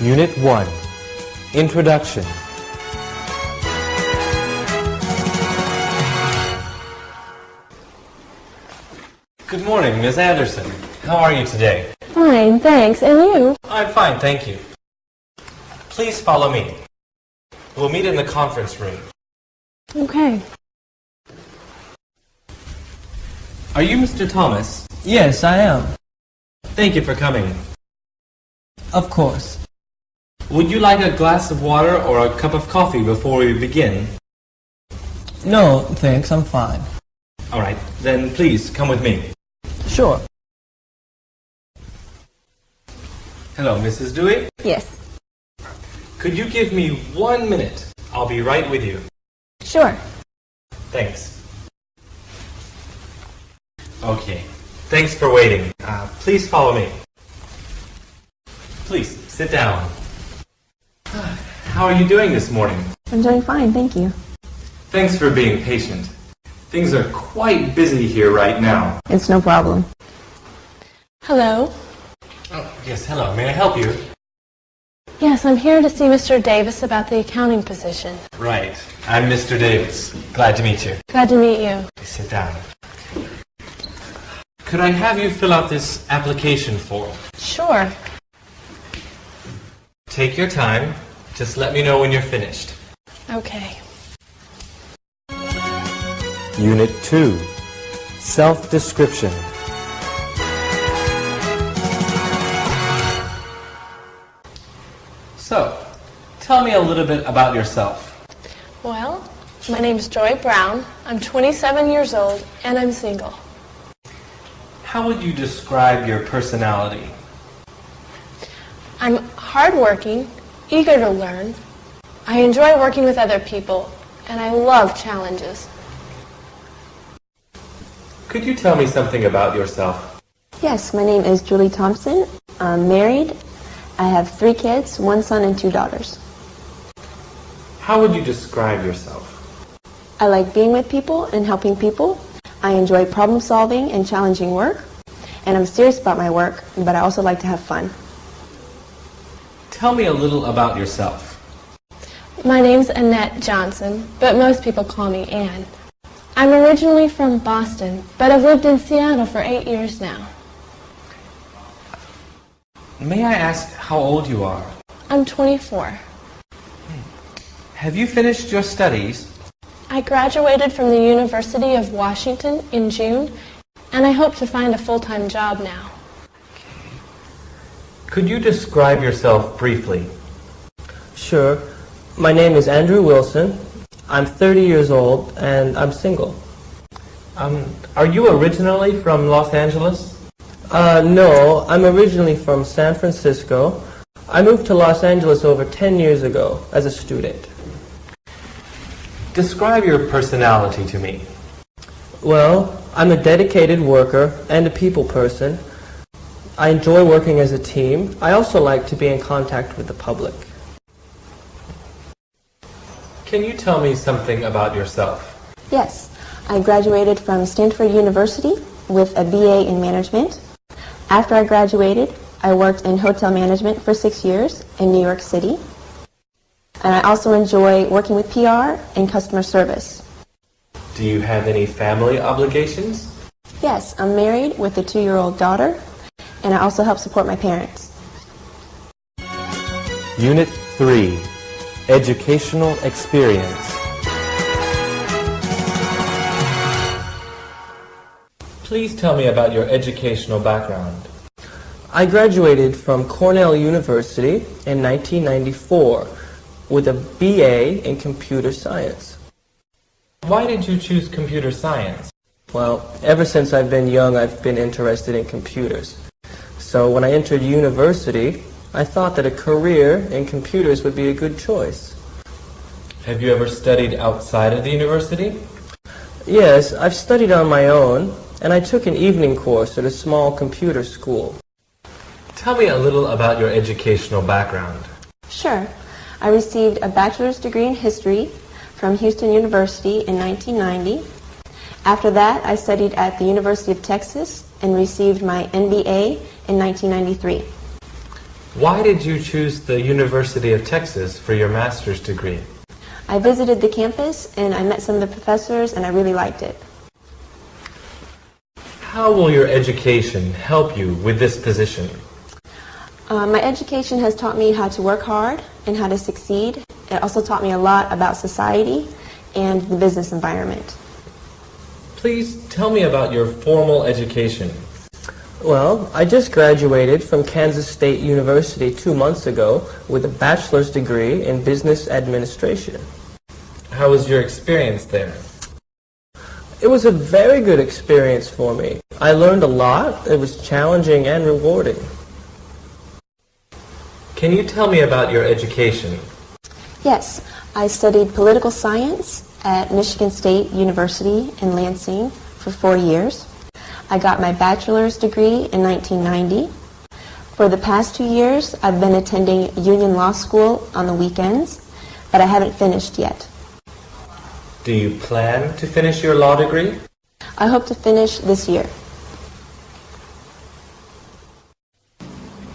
Unit 1, Introduction. Good morning, Ms. Anderson. How are you today? Fine, thanks. And you? I'm fine, thank you. Please follow me. We'll meet in the conference room. Okay. Are you Mr. Thomas? Yes, I am. Thank you for coming. Of course. Would you like a glass of water or a cup of coffee before we begin? No, thanks, I'm fine. All right, then please come with me. Sure. Hello, Mrs. Dewey. Yes. Could you give me 1 minute? I'll be right with you. Sure. Thanks. Okay. Thanks for waiting. Please follow me. Please, sit down. How are you doing this morning? I'm doing fine, thank you. Thanks for being patient. Things are quite busy here right now. It's no problem. Hello. Oh, yes, hello. May I help you? Yes, I'm here to see Mr. Davis about the accounting position. Right. I'm Mr. Davis. Glad to meet you. Glad to meet you. Please sit down. Could I have you fill out this application form? Sure. Take your time. Just let me know when you're finished. Okay. Unit 2, Self-Description. So, tell me a little bit about yourself. Well, my name is Joy Brown. I'm 27 years old, and I'm single. How would you describe your personality? I'm hardworking, eager to learn. I enjoy working with other people, and I love challenges. Could you tell me something about yourself? Yes, my name is Julie Thompson. I'm married. I have 3 kids, 1 son and 2 daughters. How would you describe yourself? I like being with people and helping people. I enjoy problem solving and challenging work. And I'm serious about my work, but I also like to have fun. Tell me a little about yourself. My name's Annette Johnson, but most people call me Ann. I'm originally from Boston, but I've lived in Seattle for 8 years now. May I ask how old you are? I'm 24. Have you finished your studies? I graduated from the University of Washington in June, and I hope to find a full-time job now. Could you describe yourself briefly? Sure. My name is Andrew Wilson. I'm 30 years old, and I'm single. Are you originally from Los Angeles? No, I'm originally from San Francisco. I moved to Los Angeles over 10 years ago as a student. Describe your personality to me. Well, I'm a dedicated worker and a people person. I enjoy working as a team. I also like to be in contact with the public. Can you tell me something about yourself? Yes, I graduated from Stanford University with a BA in management. After I graduated, I worked in hotel management for 6 years in New York City. And I also enjoy working with PR and customer service. Do you have any family obligations? Yes, I'm married with a 2-year-old daughter, and I also help support my parents. Unit 3, Educational Experience. Please tell me about your educational background. I graduated from Cornell University in 1994 with a BA in computer science. Why did you choose computer science? Well, ever since I've been young, I've been interested in computers. So when I entered university, I thought that a career in computers would be a good choice. Have you ever studied outside of the university? Yes, I've studied on my own, and I took an evening course at a small computer school. Tell me a little about your educational background. Sure. I received a bachelor's degree in history from Houston University in 1990. After that, I studied at the University of Texas and received my MBA in 1993. Why did you choose the University of Texas for your master's degree? I visited the campus and I met some of the professors and I really liked it. How will your education help you with this position? My education has taught me how to work hard and how to succeed. It also taught me a lot about society and the business environment. Please tell me about your formal education. Well, I just graduated from Kansas State University 2 months ago with a bachelor's degree in business administration. How was your experience there? It was a very good experience for me. I learned a lot. It was challenging and rewarding. Can you tell me about your education? Yes, I studied political science at Michigan State University in Lansing for 4 years. I got my bachelor's degree in 1990. For the past 2 years, I've been attending Union Law School on the weekends, but I haven't finished yet. Do you plan to finish your law degree? I hope to finish this year.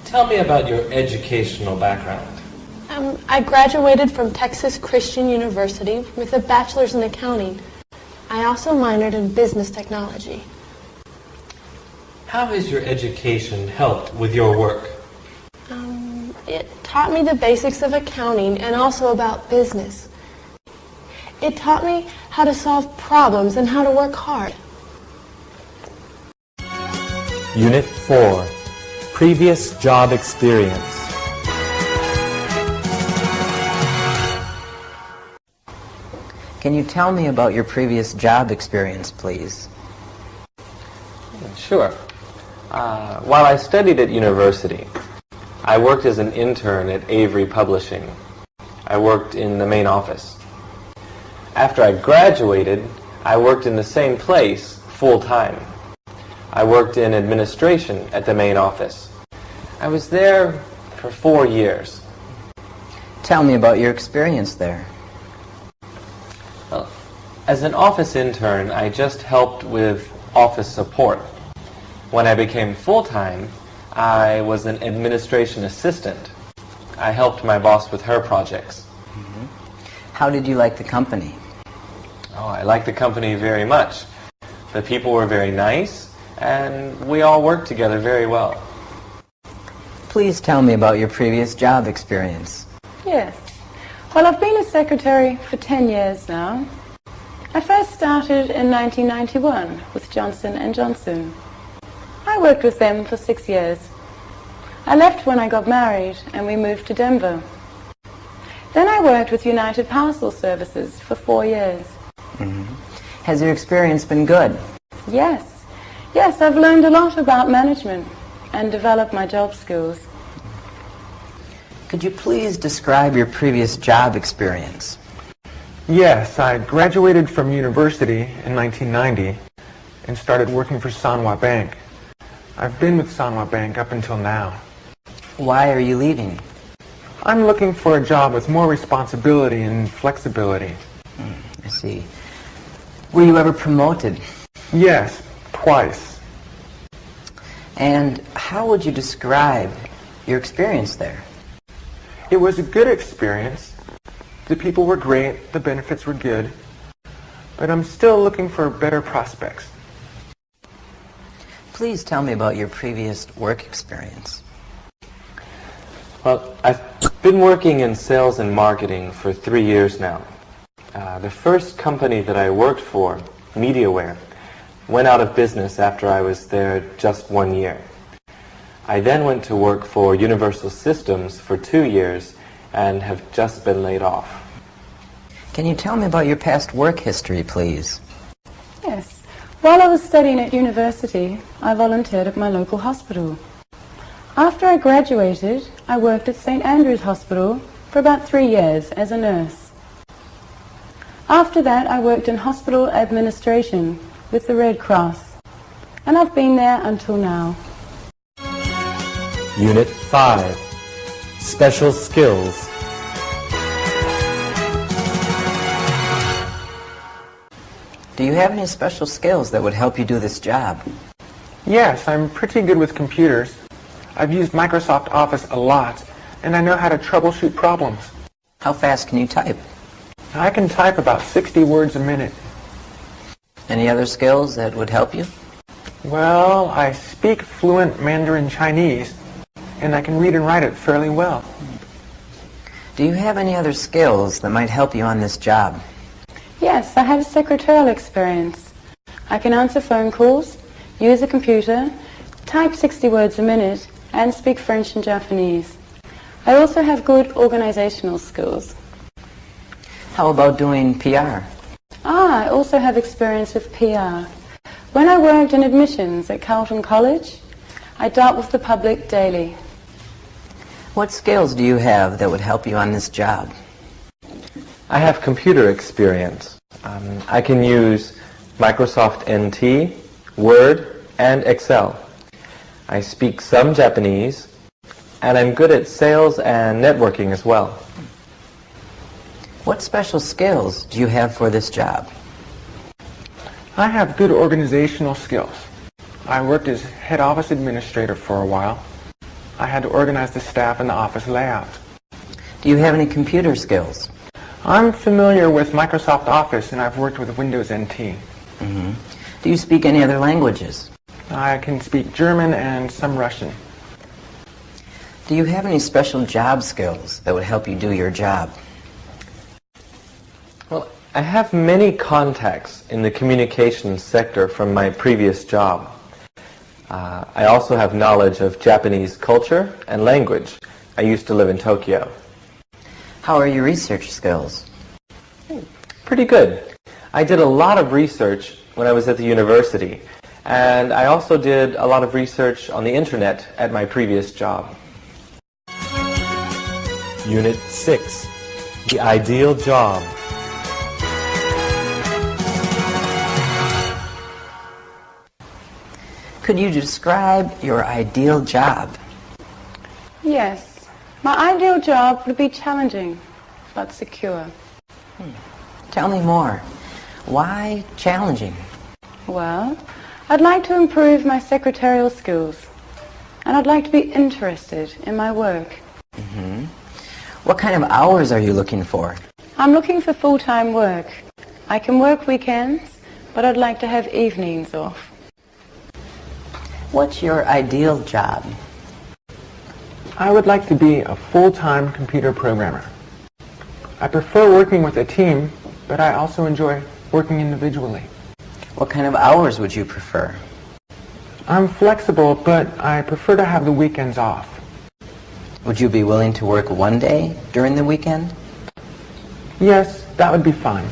Tell me about your educational background. I graduated from Texas Christian University with a bachelor's in accounting. I also minored in business technology. How has your education helped with your work? It taught me the basics of accounting and also about business. It taught me how to solve problems and how to work hard. Unit 4, Previous Job Experience. Can you tell me about your previous job experience, please? Sure. While I studied at university, I worked as an intern at Avery Publishing. I worked in the main office. After I graduated, I worked in the same place full-time. I worked in administration at the main office. I was there for 4 years. Tell me about your experience there. Well, as an office intern, I just helped with office support. When I became full-time, I was an administration assistant. I helped my boss with her projects. How did you like the company? Oh, I liked the company very much. The people were very nice, and we all worked together very well. Please tell me about your previous job experience. Yes. Well, I've been a secretary for 10 years now. I first started in 1991 with Johnson & Johnson. I worked with them for 6 years. I left when I got married and we moved to Denver. Then I worked with United Parcel Services for 4 years. Has your experience been good? Yes. Yes, I've learned a lot about management and developed my job skills. Could you please describe your previous job experience? Yes, I graduated from university in 1990 and started working for Sanwa Bank. I've been with Sanwa Bank up until now. Why are you leaving? I'm looking for a job with more responsibility and flexibility. I see. Were you ever promoted? Yes, twice. And how would you describe your experience there? It was a good experience. The people were great, the benefits were good, but I'm still looking for better prospects. Please tell me about your previous work experience. Well, I've been working in sales and marketing for 3 years now. The first company that I worked for, MediaWare, went out of business after I was there just 1 year. I then went to work for Universal Systems for 2 years and have just been laid off. Can you tell me about your past work history, please? Yes. While I was studying at university, I volunteered at my local hospital. After I graduated, I worked at St. Andrew's Hospital for about 3 years as a nurse. After that, I worked in hospital administration with the Red Cross, and I've been there until now. Unit 5, Special Skills. Do you have any special skills that would help you do this job? Yes, I'm pretty good with computers. I've used Microsoft Office a lot, and I know how to troubleshoot problems. How fast can you type? I can type about 60 words a minute. Any other skills that would help you? Well, I speak fluent Mandarin Chinese, and I can read and write it fairly well. Do you have any other skills that might help you on this job? Yes, I have secretarial experience. I can answer phone calls, use a computer, type 60 words a minute, and speak French and Japanese. I also have good organizational skills. How about doing PR? I also have experience with PR. When I worked in admissions at Carleton College, I dealt with the public daily. What skills do you have that would help you on this job? I have computer experience. I can use Microsoft NT, Word, and Excel. I speak some Japanese, and I'm good at sales and networking as well. What special skills do you have for this job? I have good organizational skills. I worked as head office administrator for a while. I had to organize the staff and the office layout. Do you have any computer skills? I'm familiar with Microsoft Office, and I've worked with Windows NT. Do you speak any other languages? I can speak German and some Russian. Do you have any special job skills that would help you do your job? Well, I have many contacts in the communications sector from my previous job. I also have knowledge of Japanese culture and language. I used to live in Tokyo. How are your research skills? Pretty good. I did a lot of research when I was at the university, and I also did a lot of research on the internet at my previous job. Unit 6, The Ideal Job. Could you describe your ideal job? Yes, my ideal job would be challenging, but secure. Tell me more. Why challenging? Well, I'd like to improve my secretarial skills, and I'd like to be interested in my work. What kind of hours are you looking for? I'm looking for full-time work. I can work weekends, but I'd like to have evenings off. What's your ideal job? I would like to be a full-time computer programmer. I prefer working with a team, but I also enjoy working individually. What kind of hours would you prefer? I'm flexible, but I prefer to have the weekends off. Would you be willing to work one day during the weekend? Yes, that would be fine.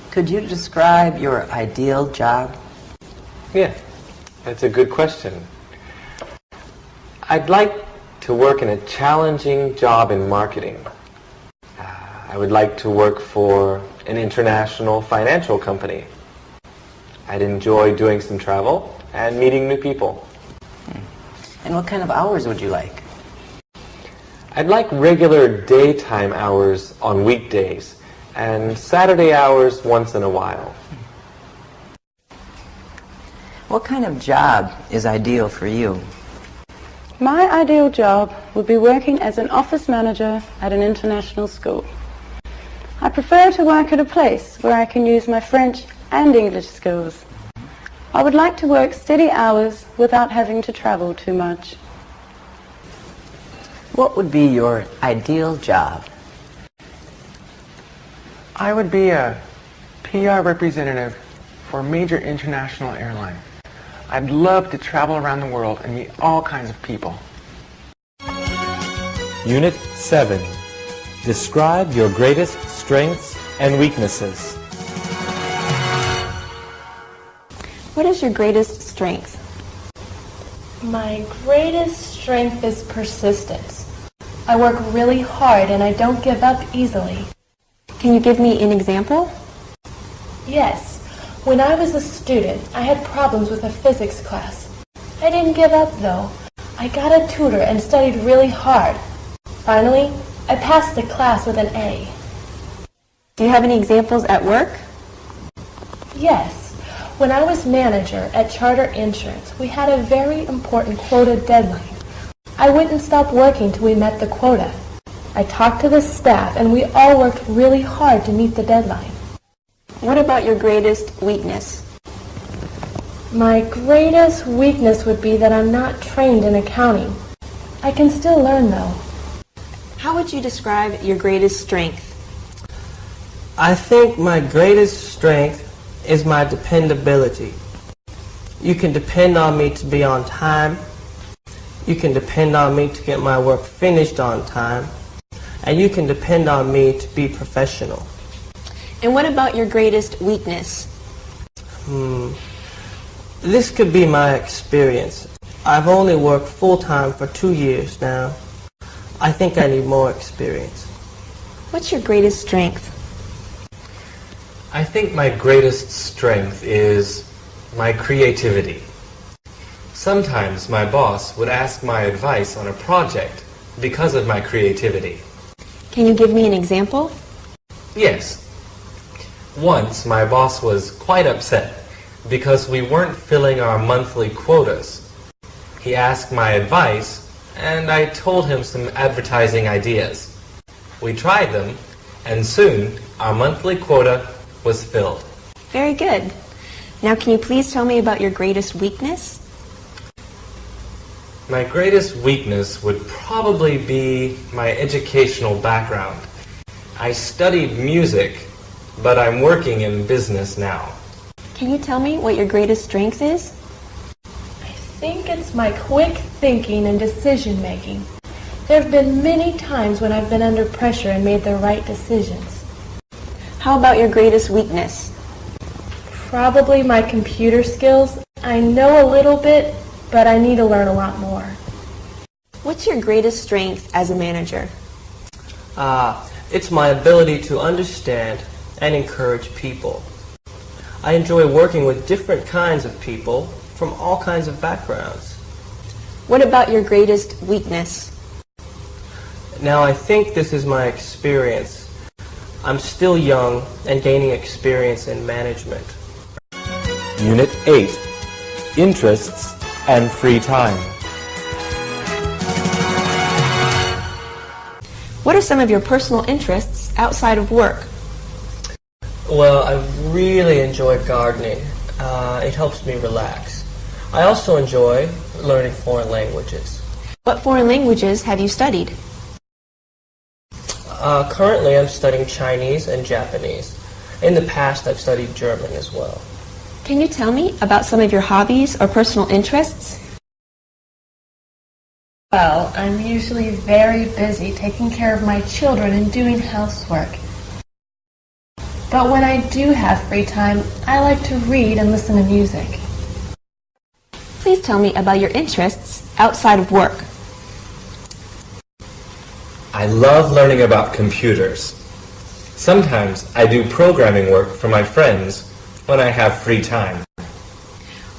Could you describe your ideal job? Yeah, that's a good question. I'd like to work in a challenging job in marketing. I would like to work for an international financial company. I'd enjoy doing some travel and meeting new people. And what kind of hours would you like? I'd like regular daytime hours on weekdays and Saturday hours once in a while. What kind of job is ideal for you? My ideal job would be working as an office manager at an international school. I prefer to work at a place where I can use my French and English skills. I would like to work steady hours without having to travel too much. What would be your ideal job? I would be a PR representative for a major international airline. I'd love to travel around the world and meet all kinds of people. Unit 7, Describe your greatest strengths and weaknesses. What is your greatest strength? My greatest strength is persistence. I work really hard and I don't give up easily. Can you give me an example? Yes, when I was a student, I had problems with a physics class. I didn't give up though. I got a tutor and studied really hard. Finally, I passed the class with an A. Do you have any examples at work? Yes, when I was manager at Charter Insurance, we had a very important quota deadline. I wouldn't stop working till we met the quota. I talked to the staff, and we all worked really hard to meet the deadline. What about your greatest weakness? My greatest weakness would be that I'm not trained in accounting. I can still learn, though. How would you describe your greatest strength? I think my greatest strength is my dependability. You can depend on me to be on time. You can depend on me to get my work finished on time. And you can depend on me to be professional. And what about your greatest weakness? This could be my experience. I've only worked full-time for 2 years now. I think I need more experience. What's your greatest strength? I think my greatest strength is my creativity. Sometimes my boss would ask my advice on a project because of my creativity. Can you give me an example? Yes. Once my boss was quite upset because we weren't filling our monthly quotas. He asked my advice and I told him some advertising ideas. We tried them and soon our monthly quota was filled. Very good. Now can you please tell me about your greatest weakness? My greatest weakness would probably be my educational background. I studied music, but I'm working in business now. Can you tell me what your greatest strength is? I think it's my quick thinking and decision making. There have been many times when I've been under pressure and made the right decisions. How about your greatest weakness? Probably my computer skills. I know a little bit, but I need to learn a lot more. What's your greatest strength as a manager? It's my ability to understand and encourage people. I enjoy working with different kinds of people from all kinds of backgrounds. What about your greatest weakness? Now I think this is my experience. I'm still young and gaining experience in management. Unit 8. Interests and free time. What are some of your personal interests outside of work? Well, I really enjoy gardening. It helps me relax. I also enjoy learning foreign languages. What foreign languages have you studied? Currently, I'm studying Chinese and Japanese. In the past, I've studied German as well. Can you tell me about some of your hobbies or personal interests? Well, I'm usually very busy taking care of my children and doing housework. But when I do have free time, I like to read and listen to music. Please tell me about your interests outside of work. I love learning about computers. Sometimes I do programming work for my friends when I have free time.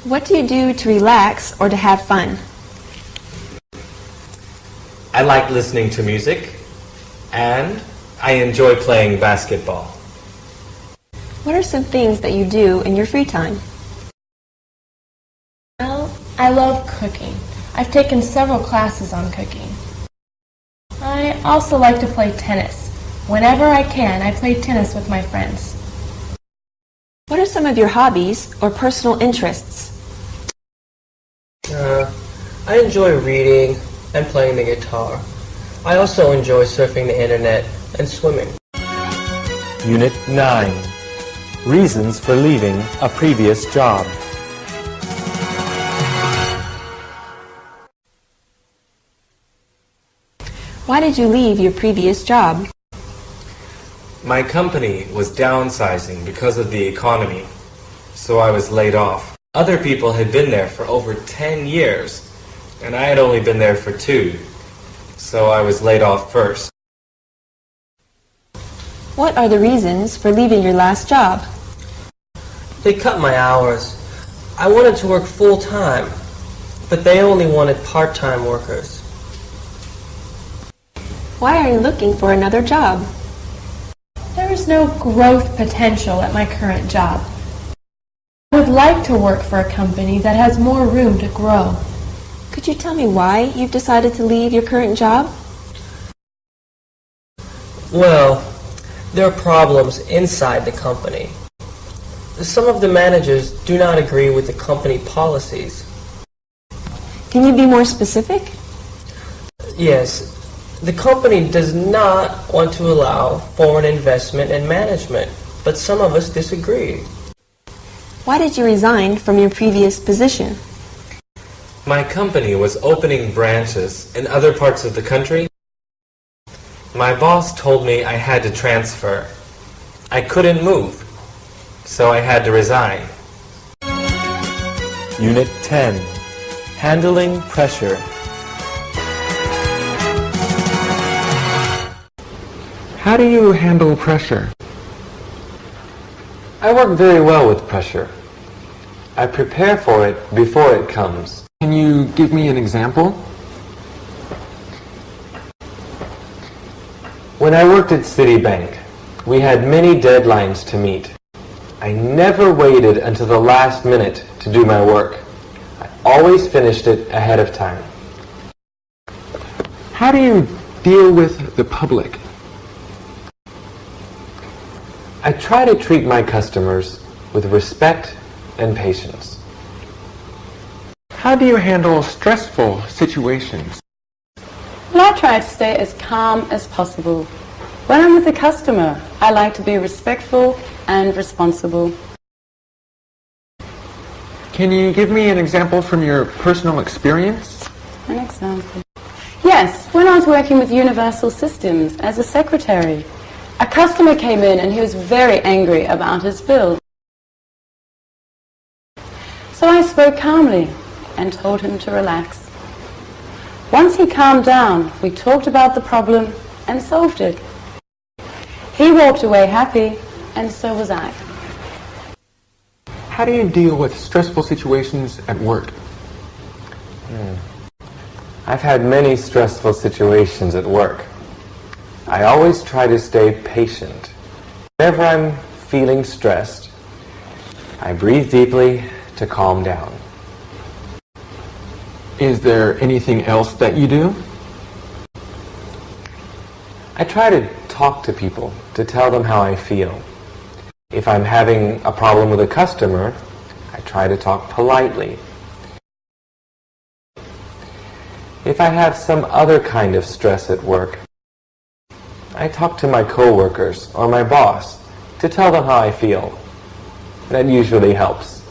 What do you do to relax or to have fun? I like listening to music and I enjoy playing basketball. What are some things that you do in your free time? Well, I love cooking. I've taken several classes on cooking. I also like to play tennis. Whenever I can, I play tennis with my friends. What are some of your hobbies or personal interests? I enjoy reading and playing the guitar. I also enjoy surfing the internet and swimming. Unit 9. Reasons for leaving a previous job. Why did you leave your previous job? My company was downsizing because of the economy, so I was laid off. Other people had been there for over 10 years, and I had only been there for 2, so I was laid off first. What are the reasons for leaving your last job? They cut my hours. I wanted to work full-time, but they only wanted part-time workers. Why are you looking for another job? There is no growth potential at my current job. I would like to work for a company that has more room to grow. Could you tell me why you've decided to leave your current job? Well, there are problems inside the company. Some of the managers do not agree with the company policies. Can you be more specific? Yes, the company does not want to allow foreign investment and management, but some of us disagree. Why did you resign from your previous position? My company was opening branches in other parts of the country. My boss told me I had to transfer. I couldn't move, so I had to resign. Unit 10. Handling pressure. How do you handle pressure? I work very well with pressure. I prepare for it before it comes. Can you give me an example? When I worked at Citibank, we had many deadlines to meet. I never waited until the last minute to do my work. I always finished it ahead of time. How do you deal with the public? I try to treat my customers with respect and patience. How do you handle stressful situations? Well, I try to stay as calm as possible. When I'm with a customer, I like to be respectful and responsible. Can you give me an example from your personal experience? An example. Yes, when I was working with Universal Systems as a secretary, a customer came in and he was very angry about his bill. So I spoke calmly and told him to relax. Once he calmed down, we talked about the problem and solved it. He walked away happy, and so was I. How do you deal with stressful situations at work? I've had many stressful situations at work. I always try to stay patient. Whenever I'm feeling stressed, I breathe deeply to calm down. Is there anything else that you do? I try to talk to people to tell them how I feel. If I'm having a problem with a customer, I try to talk politely. If I have some other kind of stress at work, I talk to my coworkers or my boss to tell them how I feel. That usually helps.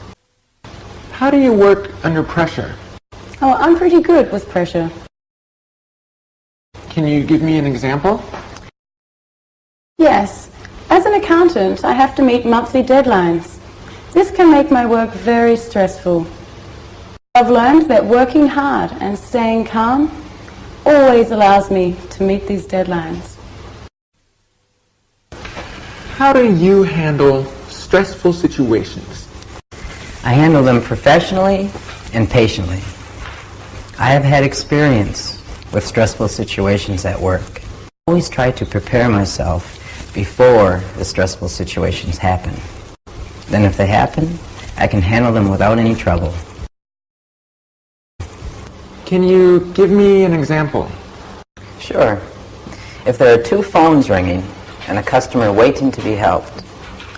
How do you work under pressure? Oh, I'm pretty good with pressure. Can you give me an example? Yes, as an accountant, I have to meet monthly deadlines. This can make my work very stressful. I've learned that working hard and staying calm always allows me to meet these deadlines. How do you handle stressful situations? I handle them professionally and patiently. I have had experience with stressful situations at work. I always try to prepare myself before the stressful situations happen. Then if they happen, I can handle them without any trouble. Can you give me an example? Sure. If there are two phones ringing and a customer waiting to be helped,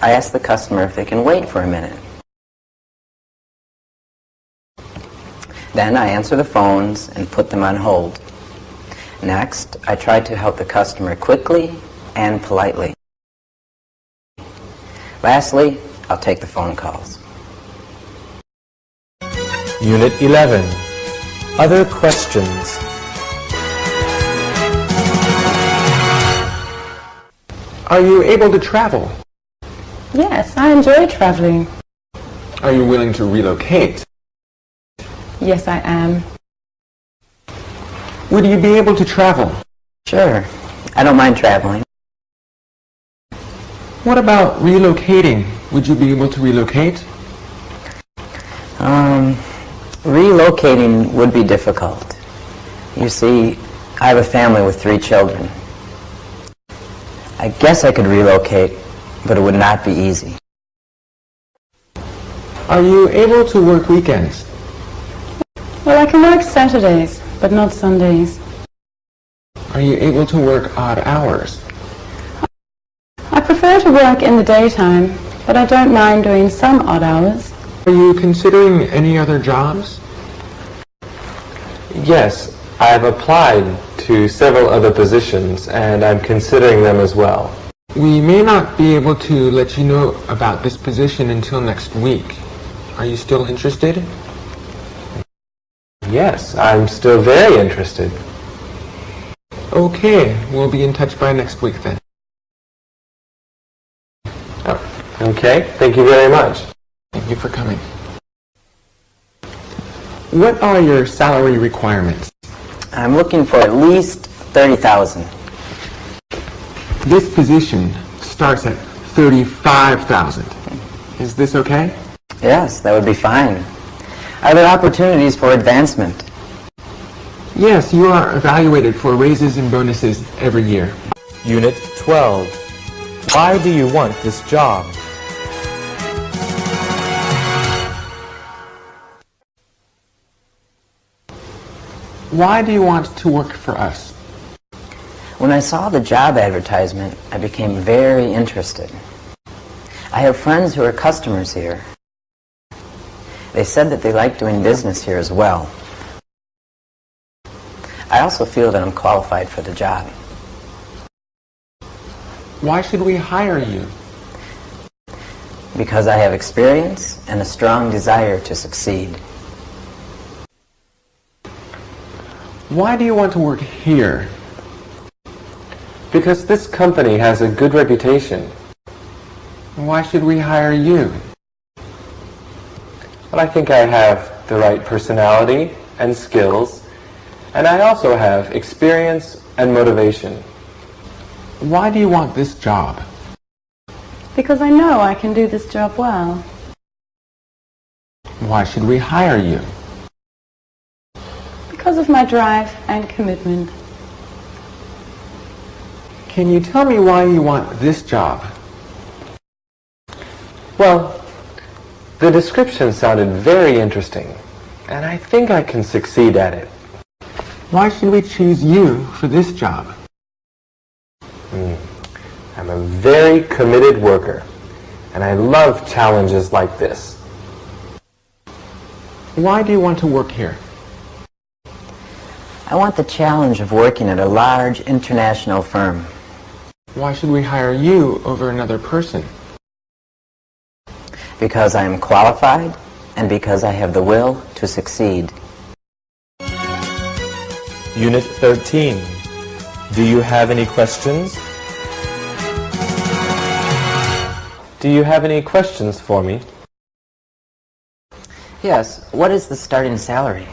I ask the customer if they can wait for a minute. Then I answer the phones and put them on hold. Next, I try to help the customer quickly and politely. Lastly, I'll take the phone calls. Unit 11. Other questions. Are you able to travel? Yes, I enjoy traveling. Are you willing to relocate? Yes, I am. Would you be able to travel? Sure. I don't mind traveling. What about relocating? Would you be able to relocate? Relocating would be difficult. You see, I have a family with 3 children. I guess I could relocate, but it would not be easy. Are you able to work weekends? Well, Well, I can work Saturdays, but not Sundays. Are you able to work odd hours? I prefer to work in the daytime, but I don't mind doing some odd hours. Are you considering any other jobs? Yes, I've applied to several other positions, and I'm considering them as well. We may not be able to let you know about this position until next week. Are you still interested? Yes, I'm still very interested. Okay, we'll be in touch by next week then. Oh, okay, thank you very much. Thank you for coming. What are your salary requirements? I'm looking for at least 30,000. This position starts at 35,000. Is this okay? Yes, that would be fine. Are there opportunities for advancement? Yes, you are evaluated for raises and bonuses every year. Unit 12. Why do you want this job? Why do you want to work for us? When I saw the job advertisement, I became very interested. I have friends who are customers here. They said that they like doing business here as well. I also feel that I'm qualified for the job. Why should we hire you? Because I have experience and a strong desire to succeed. Why do you want to work here? Because this company has a good reputation. Why should we hire you? But I think I have the right personality and skills, and I also have experience and motivation. Why do you want this job? Because I know I can do this job well. Why should we hire you? Because of my drive and commitment. Can you tell me why you want this job? Well, the description sounded very interesting, and I think I can succeed at it. Why should we choose you for this job? I'm a very committed worker, and I love challenges like this. Why do you want to work here? I want the challenge of working at a large international firm. Why should we hire you over another person? Because I am qualified and because I have the will to succeed. Unit 13. Do you have any questions? Do you have any questions for me? Yes, what is the starting salary?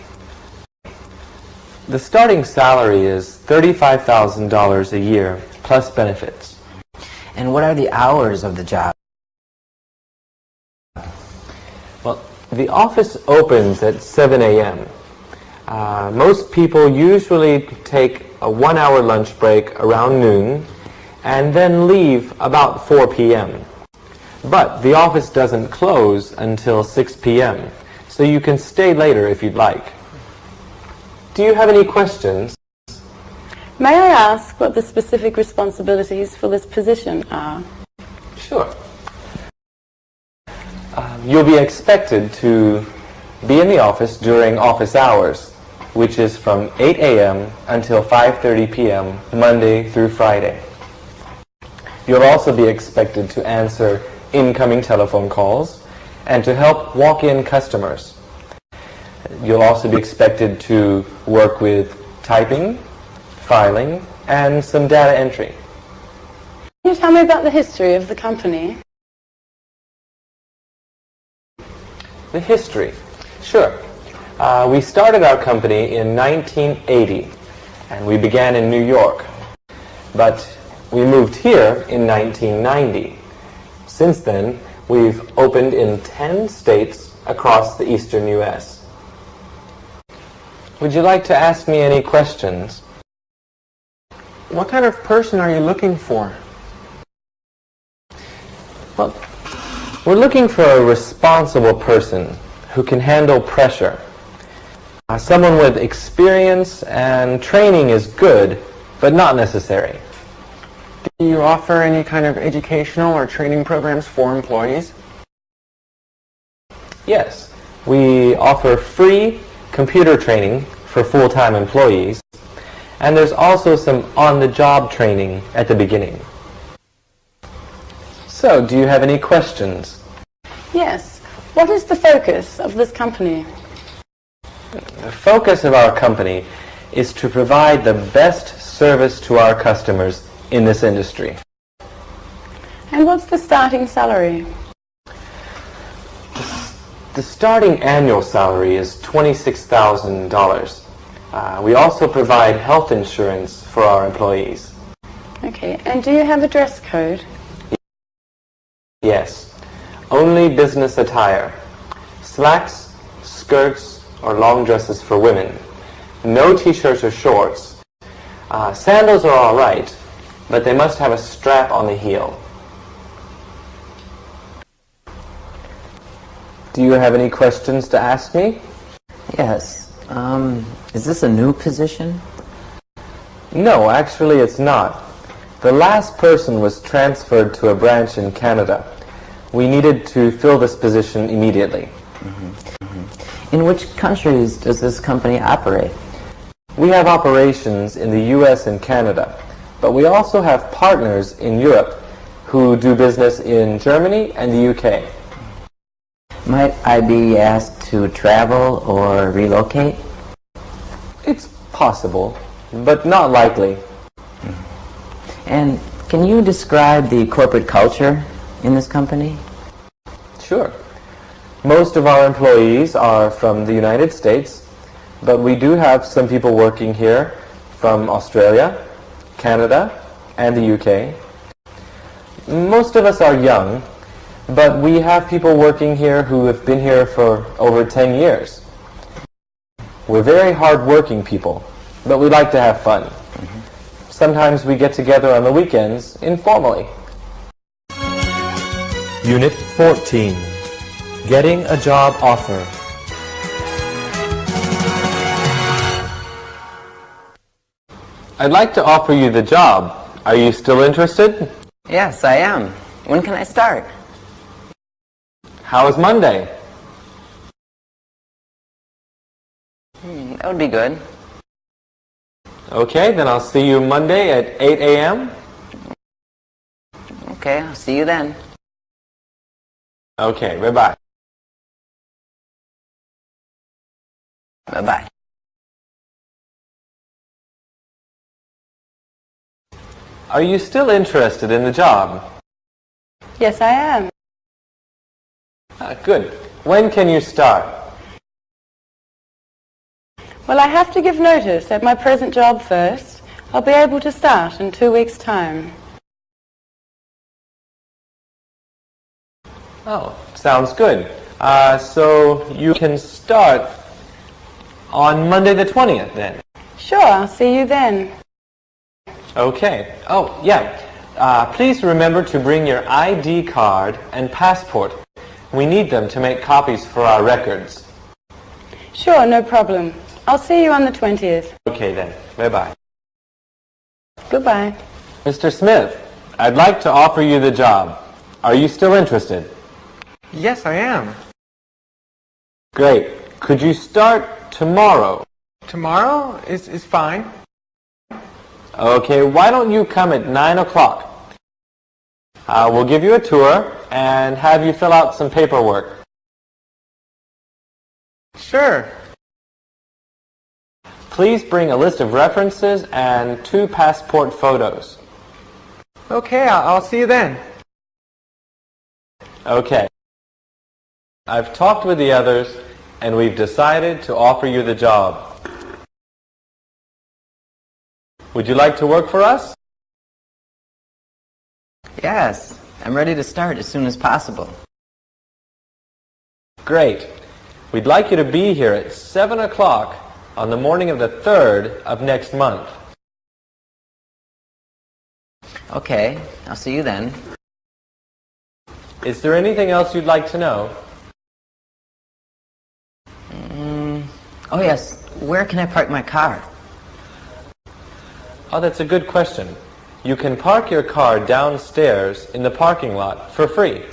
The starting salary is $35,000 a year, plus benefits. And what are the hours of the job? Well, the office opens at 7 a.m. Most people usually take a 1-hour lunch break around noon and then leave about 4 p.m. But the office doesn't close until 6 p.m., so you can stay later if you'd like. Do you have any questions? May I ask what the specific responsibilities for this position are? Sure. You'll be expected to be in the office during office hours, which is from 8 a.m. until 5:30 p.m. Monday through Friday. You'll also be expected to answer incoming telephone calls and to help walk-in customers. You'll also be expected to work with typing, filing, and some data entry. Can you tell me about the history of the company? The history. Sure. We started our company in 1980, and we began in New York. But we moved here in 1990. Since then, we've opened in 10 states across the eastern U.S. Would you like to ask me any questions? What kind of person are you looking for? Well, we're looking for a responsible person who can handle pressure. Someone with experience and training is good, but not necessary. Do you offer any kind of educational or training programs for employees? Yes, we offer free computer training for full-time employees, and there's also some on-the-job training at the beginning. So, do you have any questions? Yes. What is the focus of this company? The focus of our company is to provide the best service to our customers in this industry. And what's the starting salary? The starting annual salary is $26,000. We also provide health insurance for our employees. Okay. And do you have a dress code? Yes, only business attire. Slacks, skirts, or long dresses for women. No t-shirts or shorts. Sandals are all right, but they must have a strap on the heel. Do you have any questions to ask me? Yes. Is this a new position? No, actually it's not. The last person was transferred to a branch in Canada. We needed to fill this position immediately. In which countries does this company operate? We have operations in the US and Canada, but we also have partners in Europe who do business in Germany and the UK. Might I be asked to travel or relocate? It's possible, but not likely. And can you describe the corporate culture in this company? Sure. Most of our employees are from the United States, but we do have some people working here from Australia, Canada, and the UK. Most of us are young, but we have people working here who have been here for over 10 years. We're very hard-working people, but we like to have fun. Sometimes we get together on the weekends informally. Unit 14. Getting a job offer. I'd like to offer you the job. Are you still interested? Yes, I am. When can I start? How is Monday? That would be good. Okay, then I'll see you Monday at 8 a.m. Okay, I'll see you then. Okay, bye-bye. Bye-bye. Are you still interested in the job? Yes, I am. Good. When can you start? Well, I have to give notice at my present job first. I'll be able to start in 2 weeks' time. Oh, sounds good. So you can start on Monday the 20th then? Sure, I'll see you then. Okay. Oh, yeah. Please remember to bring your ID card and passport. We need them to make copies for our records. Sure, no problem. I'll see you on the 20th. Okay then. Bye-bye. Goodbye. Mr. Smith, I'd like to offer you the job. Are you still interested? Yes, I am. Great. Could you start tomorrow? Tomorrow is fine. Okay, why don't you come at 9 o'clock? We'll give you a tour and have you fill out some paperwork. Sure. Please bring a list of references and 2 passport photos. Okay, I'll see you then. Okay. I've talked with the others and we've decided to offer you the job. Would you like to work for us? Yes, I'm ready to start as soon as possible. Great. We'd like you to be here at 7 o'clock on the morning of the 3rd of next month. Okay, I'll see you then. Is there anything else you'd like to know? Oh yes, where can I park my car? Oh, that's a good question. You can park your car downstairs in the parking lot for free.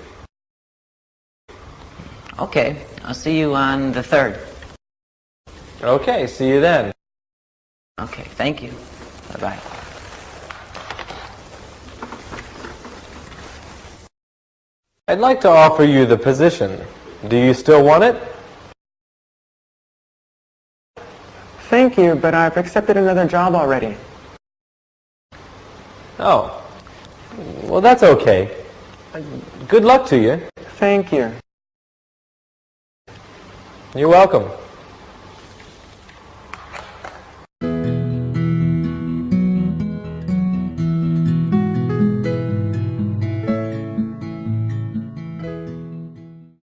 Okay, I'll see you on the 3rd. Okay, see you then. Okay, thank you. Bye-bye. I'd like to offer you the position. Do you still want it? Thank you, but I've accepted another job already. Oh, well, that's okay. Good luck to you. Thank you. You're welcome.